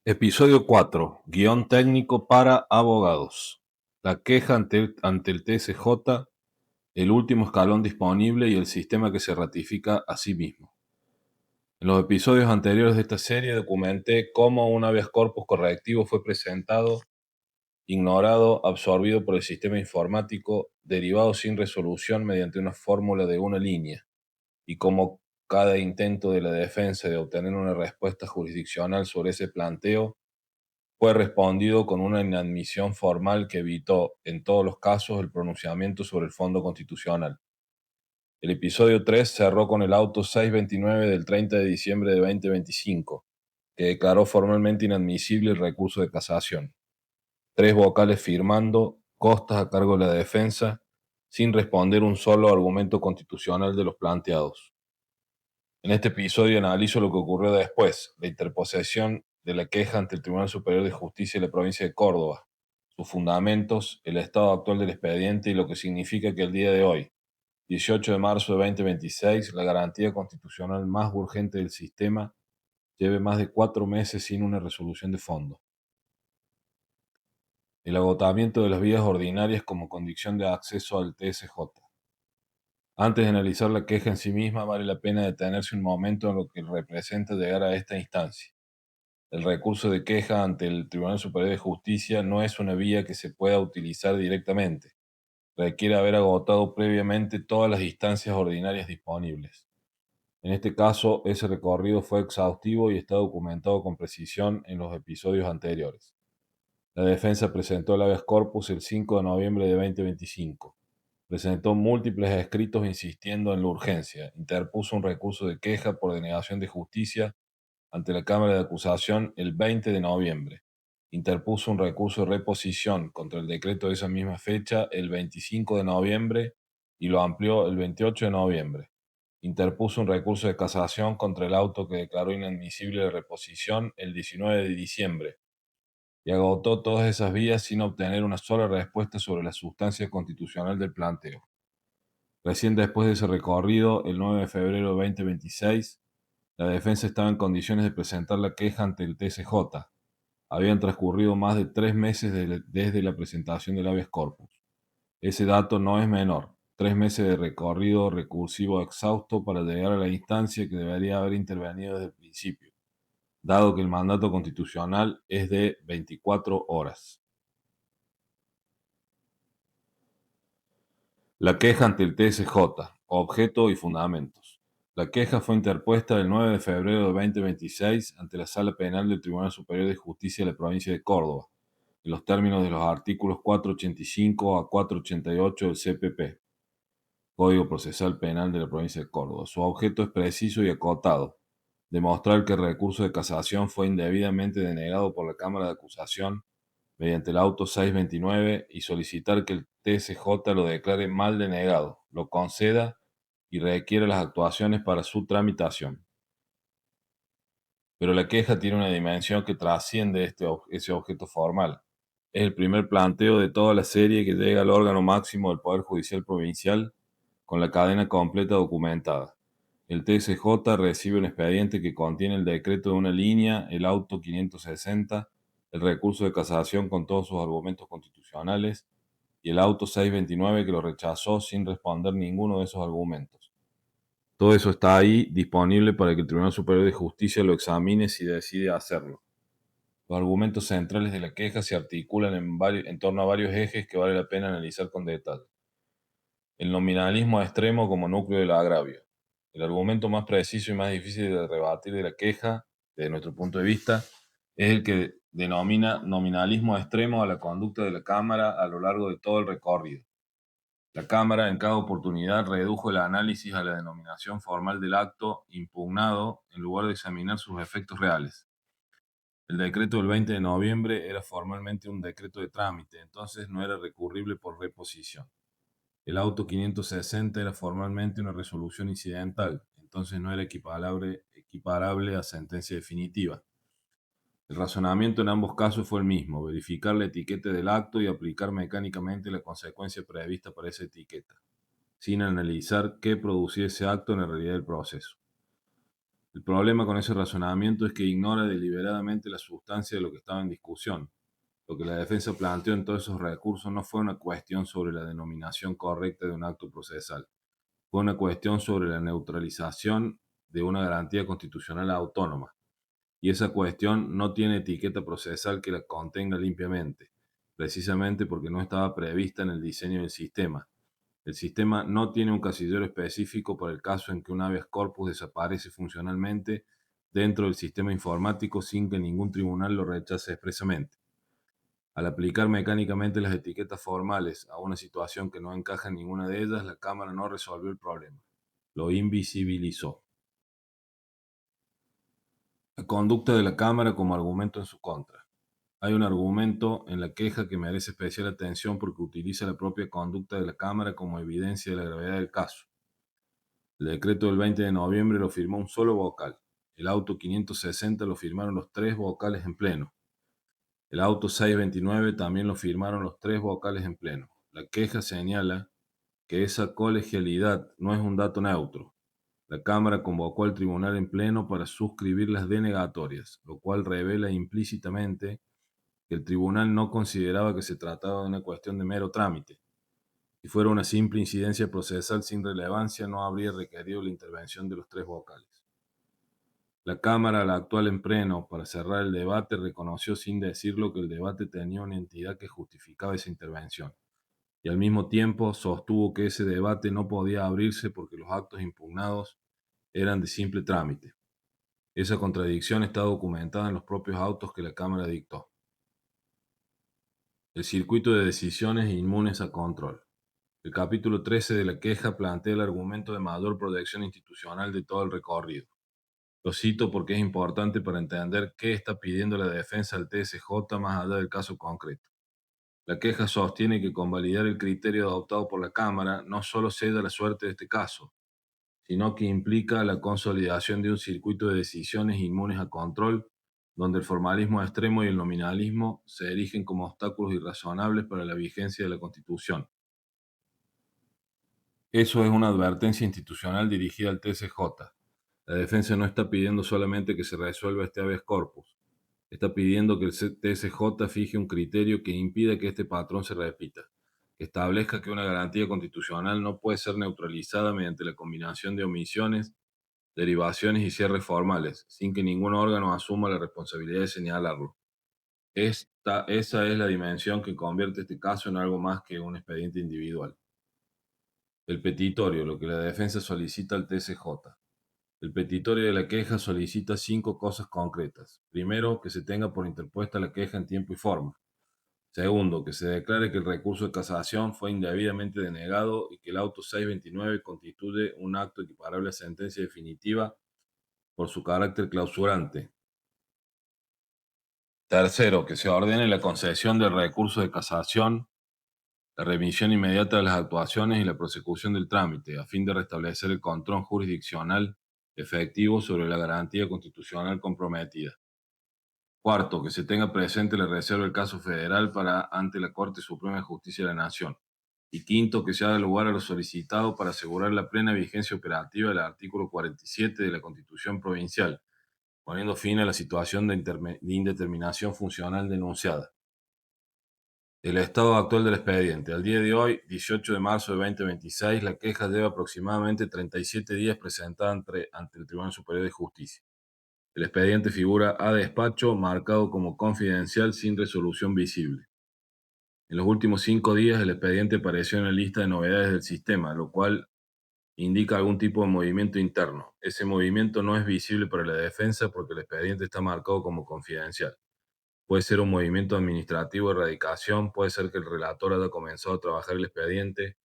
Episodio 4. Guión técnico para abogados. La queja ante el TSJ, el último escalón disponible y el sistema que se ratifica a sí mismo. En los episodios anteriores de esta serie documenté cómo un habeas corpus correctivo fue presentado, ignorado, absorbido por el sistema informático, derivado sin resolución mediante una fórmula de una línea, y cómo cada intento de la defensa de obtener una respuesta jurisdiccional sobre ese planteo fue respondido con una inadmisión formal que evitó, en todos los casos, el pronunciamiento sobre el fondo constitucional. El episodio 3 cerró con el auto 629 del 30 de diciembre de 2025, que declaró formalmente inadmisible el recurso de casación. 3 vocales firmando, costas a cargo de la defensa, sin responder un solo argumento constitucional de los planteados. En este episodio analizo lo que ocurrió después, la interposición de la queja ante el Tribunal Superior de Justicia de la provincia de Córdoba, sus fundamentos, el estado actual del expediente y lo que significa que el día de hoy, 18 de marzo de 2026, la garantía constitucional más urgente del sistema lleve más de 4 meses sin una resolución de fondo. El agotamiento de las vías ordinarias como condición de acceso al TSJ. Antes de analizar la queja en sí misma, vale la pena detenerse un momento en lo que representa llegar a esta instancia. El recurso de queja ante el Tribunal Superior de Justicia no es una vía que se pueda utilizar directamente. Requiere haber agotado previamente todas las instancias ordinarias disponibles. En este caso, ese recorrido fue exhaustivo y está documentado con precisión en los episodios anteriores. La defensa presentó el habeas corpus el 5 de noviembre de 2025. Presentó múltiples escritos insistiendo en la urgencia. Interpuso un recurso de queja por denegación de justicia ante la Cámara de Acusación el 20 de noviembre. Interpuso un recurso de reposición contra el decreto de esa misma fecha el 25 de noviembre y lo amplió el 28 de noviembre. Interpuso un recurso de casación contra el auto que declaró inadmisible de reposición el 19 de diciembre y agotó todas esas vías sin obtener una sola respuesta sobre la sustancia constitucional del planteo. Recién después de ese recorrido, el 9 de febrero de 2026, la defensa estaba en condiciones de presentar la queja ante el TSJ. Habían transcurrido más de 3 meses desde la presentación del habeas corpus. Ese dato no es menor. 3 meses de recorrido recursivo exhausto para llegar a la instancia que debería haber intervenido desde el principio, dado que el mandato constitucional es de 24 horas. La queja ante el TSJ, objeto y fundamentos. La queja fue interpuesta el 9 de febrero de 2026 ante la Sala Penal del Tribunal Superior de Justicia de la provincia de Córdoba, en los términos de los artículos 485 a 488 del CPP, Código Procesal Penal de la provincia de Córdoba. Su objeto es preciso y acotado: demostrar que el recurso de casación fue indebidamente denegado por la Cámara de Acusación mediante el auto 629 y solicitar que el TSJ lo declare mal denegado, lo conceda y requiera las actuaciones para su tramitación. Pero la queja tiene una dimensión que trasciende ese objeto formal. Es el primer planteo de toda la serie que llega al órgano máximo del Poder Judicial Provincial con la cadena completa documentada. El TSJ recibe un expediente que contiene el decreto de una línea, el auto 560, el recurso de casación con todos sus argumentos constitucionales y el auto 629 que lo rechazó sin responder ninguno de esos argumentos. Todo eso está ahí disponible para que el Tribunal Superior de Justicia lo examine si decide hacerlo. Los argumentos centrales de la queja se articulan en torno a varios ejes que vale la pena analizar con detalle. El nominalismo extremo como núcleo del agravio. El argumento más preciso y más difícil de rebatir de la queja, desde nuestro punto de vista, es el que denomina nominalismo extremo a la conducta de la Cámara a lo largo de todo el recorrido. La Cámara en cada oportunidad redujo el análisis a la denominación formal del acto impugnado en lugar de examinar sus efectos reales. El decreto del 20 de noviembre era formalmente un decreto de trámite, entonces no era recurrible por reposición. El auto 560 era formalmente una resolución incidental, entonces no era equiparable a sentencia definitiva. El razonamiento en ambos casos fue el mismo: verificar la etiqueta del acto y aplicar mecánicamente la consecuencia prevista para esa etiqueta, sin analizar qué producía ese acto en la realidad del proceso. El problema con ese razonamiento es que ignora deliberadamente la sustancia de lo que estaba en discusión. Lo que la defensa planteó en todos esos recursos no fue una cuestión sobre la denominación correcta de un acto procesal, fue una cuestión sobre la neutralización de una garantía constitucional autónoma. Y esa cuestión no tiene etiqueta procesal que la contenga limpiamente, precisamente porque no estaba prevista en el diseño del sistema. El sistema no tiene un casillero específico para el caso en que un habeas corpus desaparece funcionalmente dentro del sistema informático sin que ningún tribunal lo rechace expresamente. Al aplicar mecánicamente las etiquetas formales a una situación que no encaja en ninguna de ellas, la Cámara no resolvió el problema, lo invisibilizó. La conducta de la Cámara como argumento en su contra. Hay un argumento en la queja que merece especial atención porque utiliza la propia conducta de la Cámara como evidencia de la gravedad del caso. El decreto del 20 de noviembre lo firmó un solo vocal. El auto 560 lo firmaron los tres vocales en pleno. El auto 629 también lo firmaron los tres vocales en pleno. La queja señala que esa colegialidad no es un dato neutro. La Cámara convocó al tribunal en pleno para suscribir las denegatorias, lo cual revela implícitamente que el tribunal no consideraba que se trataba de una cuestión de mero trámite. Si fuera una simple incidencia procesal sin relevancia, no habría requerido la intervención de los tres vocales. La Cámara, la actual en pleno, para cerrar el debate, reconoció sin decirlo que el debate tenía una entidad que justificaba esa intervención, y al mismo tiempo sostuvo que ese debate no podía abrirse porque los actos impugnados eran de simple trámite. Esa contradicción está documentada en los propios autos que la Cámara dictó. El circuito de decisiones inmunes a control. El capítulo 13 de la queja plantea el argumento de mayor protección institucional de todo el recorrido. Lo cito porque es importante para entender qué está pidiendo la defensa al TSJ más allá del caso concreto. La queja sostiene que con validar el criterio adoptado por la Cámara no solo ceda la suerte de este caso, sino que implica la consolidación de un circuito de decisiones inmunes a control, donde el formalismo extremo y el nominalismo se erigen como obstáculos irrazonables para la vigencia de la Constitución. Eso es una advertencia institucional dirigida al TSJ. La defensa no está pidiendo solamente que se resuelva este habeas corpus, está pidiendo que el TSJ fije un criterio que impida que este patrón se repita, que establezca que una garantía constitucional no puede ser neutralizada mediante la combinación de omisiones, derivaciones y cierres formales, sin que ningún órgano asuma la responsabilidad de señalarlo. Esa es la dimensión que convierte este caso en algo más que un expediente individual. El petitorio, lo que la defensa solicita al TSJ. El petitorio de la queja solicita 5 cosas concretas. Primero, que se tenga por interpuesta la queja en tiempo y forma. Segundo, que se declare que el recurso de casación fue indebidamente denegado y que el auto 629 constituye un acto equiparable a sentencia definitiva por su carácter clausurante. Tercero, que se ordene la concesión del recurso de casación, la remisión inmediata de las actuaciones y la prosecución del trámite, a fin de restablecer el control jurisdiccional efectivo sobre la garantía constitucional comprometida. Cuarto, que se tenga presente la reserva del caso federal para ante la Corte Suprema de Justicia de la Nación. Y quinto, que se haga lugar a lo solicitado para asegurar la plena vigencia operativa del artículo 47 de la Constitución Provincial, poniendo fin a la situación de indeterminación funcional denunciada. El estado actual del expediente. Al día de hoy, 18 de marzo de 2026, la queja lleva aproximadamente 37 días presentada ante el Tribunal Superior de Justicia. El expediente figura a despacho marcado como confidencial sin resolución visible. En los últimos 5 días, el expediente apareció en la lista de novedades del sistema, lo cual indica algún tipo de movimiento interno. Ese movimiento no es visible para la defensa porque el expediente está marcado como confidencial. Puede ser un movimiento administrativo de erradicación, puede ser que el relator haya comenzado a trabajar el expediente,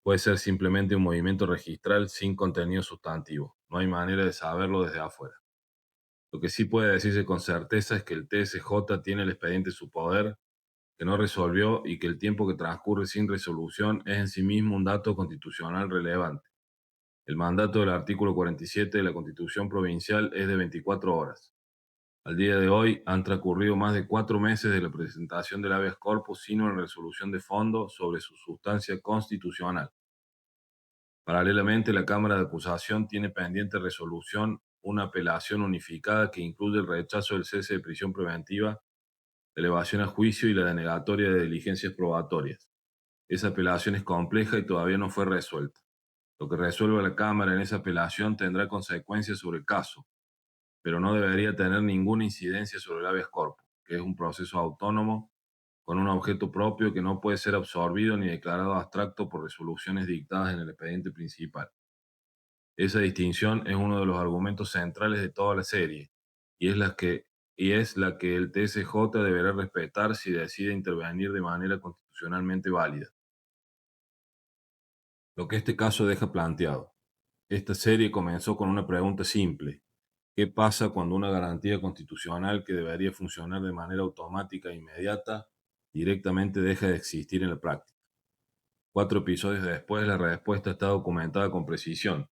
puede ser simplemente un movimiento registral sin contenido sustantivo. No hay manera de saberlo desde afuera. Lo que sí puede decirse con certeza es que el TSJ tiene el expediente en su poder, que no resolvió y que el tiempo que transcurre sin resolución es en sí mismo un dato constitucional relevante. El mandato del artículo 47 de la Constitución Provincial es de 24 horas. Al día de hoy han transcurrido más de 4 meses de la presentación del habeas corpus sin una resolución de fondo sobre su sustancia constitucional. Paralelamente, la Cámara de Acusación tiene pendiente resolución una apelación unificada que incluye el rechazo del cese de prisión preventiva, la elevación a juicio y la denegatoria de diligencias probatorias. Esa apelación es compleja y todavía no fue resuelta. Lo que resuelva la Cámara en esa apelación tendrá consecuencias sobre el caso, pero no debería tener ninguna incidencia sobre el habeas corpus, que es un proceso autónomo con un objeto propio que no puede ser absorbido ni declarado abstracto por resoluciones dictadas en el expediente principal. Esa distinción es uno de los argumentos centrales de toda la serie y es la que el TSJ deberá respetar si decide intervenir de manera constitucionalmente válida. Lo que este caso deja planteado. Esta serie comenzó con una pregunta simple: ¿qué pasa cuando una garantía constitucional que debería funcionar de manera automática e inmediata directamente deja de existir en la práctica? 4 episodios después, la respuesta está documentada con precisión.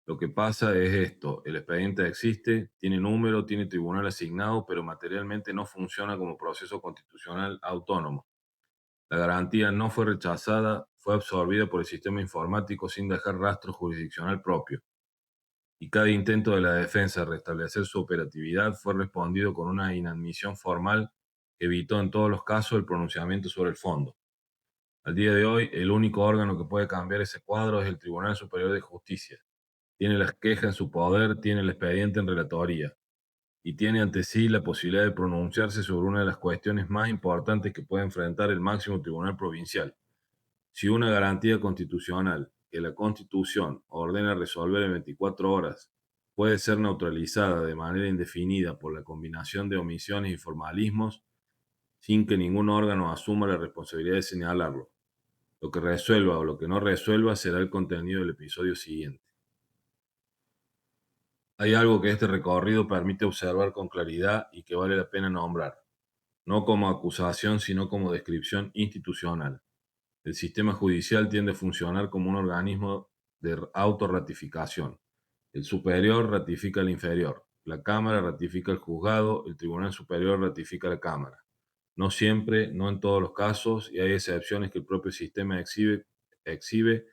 Lo que pasa es esto: el expediente existe, tiene número, tiene tribunal asignado, pero materialmente no funciona como proceso constitucional autónomo. La garantía no fue rechazada, fue absorbida por el sistema informático sin dejar rastro jurisdiccional propio. Y cada intento de la defensa de restablecer su operatividad fue respondido con una inadmisión formal que evitó en todos los casos el pronunciamiento sobre el fondo. Al día de hoy, el único órgano que puede cambiar ese cuadro es el Tribunal Superior de Justicia. Tiene las quejas en su poder, tiene el expediente en relatoría y tiene ante sí la posibilidad de pronunciarse sobre una de las cuestiones más importantes que puede enfrentar el máximo tribunal provincial. Si una garantía constitucional que la Constitución ordena resolver en 24 horas puede ser neutralizada de manera indefinida por la combinación de omisiones y formalismos sin que ningún órgano asuma la responsabilidad de señalarlo, lo que resuelva o lo que no resuelva será el contenido del episodio siguiente. Hay algo que este recorrido permite observar con claridad y que vale la pena nombrar, no como acusación, sino como descripción institucional. El sistema judicial tiende a funcionar como un organismo de autorratificación. El superior ratifica al inferior, la Cámara ratifica al juzgado, el Tribunal Superior ratifica a la Cámara. No siempre, no en todos los casos, y hay excepciones que el propio sistema exhibe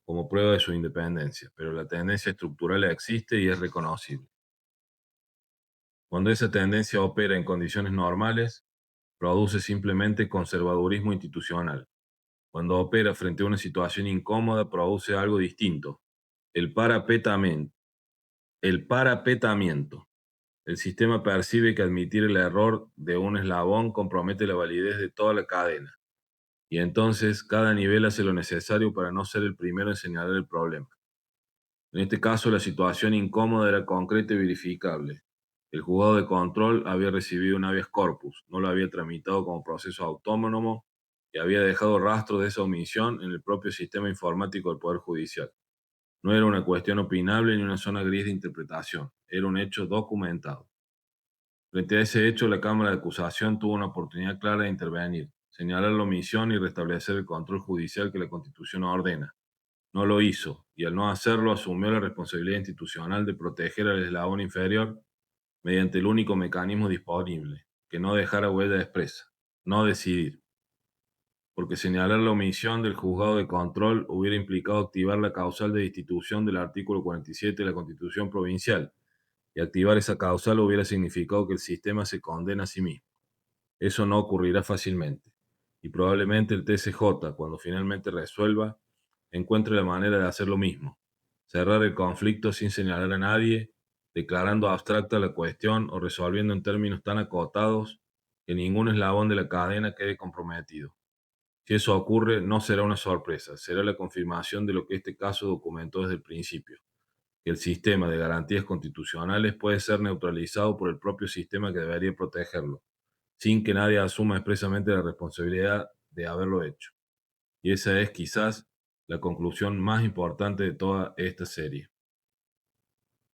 como prueba de su independencia, pero la tendencia estructural existe y es reconocible. Cuando esa tendencia opera en condiciones normales, produce simplemente conservadurismo institucional. Cuando opera frente a una situación incómoda, produce algo distinto: el parapetamiento. El parapetamiento. El sistema percibe que admitir el error de un eslabón compromete la validez de toda la cadena, y entonces cada nivel hace lo necesario para no ser el primero en señalar el problema. En este caso, la situación incómoda era concreta y verificable. El juzgado de control había recibido un habeas corpus, no lo había tramitado como proceso autónomo y había dejado rastro de esa omisión en el propio sistema informático del Poder Judicial. No era una cuestión opinable ni una zona gris de interpretación, era un hecho documentado. Frente a ese hecho, la Cámara de Acusación tuvo una oportunidad clara de intervenir, señalar la omisión y restablecer el control judicial que la Constitución ordena. No lo hizo, y al no hacerlo asumió la responsabilidad institucional de proteger al eslabón inferior mediante el único mecanismo disponible, que no dejara huella expresa: no decidir. Porque señalar la omisión del juzgado de control hubiera implicado activar la causal de destitución del artículo 47 de la Constitución provincial, y activar esa causal hubiera significado que el sistema se condena a sí mismo. Eso no ocurrirá fácilmente, y probablemente el TSJ, cuando finalmente resuelva, encuentre la manera de hacer lo mismo: cerrar el conflicto sin señalar a nadie, declarando abstracta la cuestión o resolviendo en términos tan acotados que ningún eslabón de la cadena quede comprometido. Si eso ocurre, no será una sorpresa, será la confirmación de lo que este caso documentó desde el principio: que el sistema de garantías constitucionales puede ser neutralizado por el propio sistema que debería protegerlo, sin que nadie asuma expresamente la responsabilidad de haberlo hecho. Y esa es quizás la conclusión más importante de toda esta serie.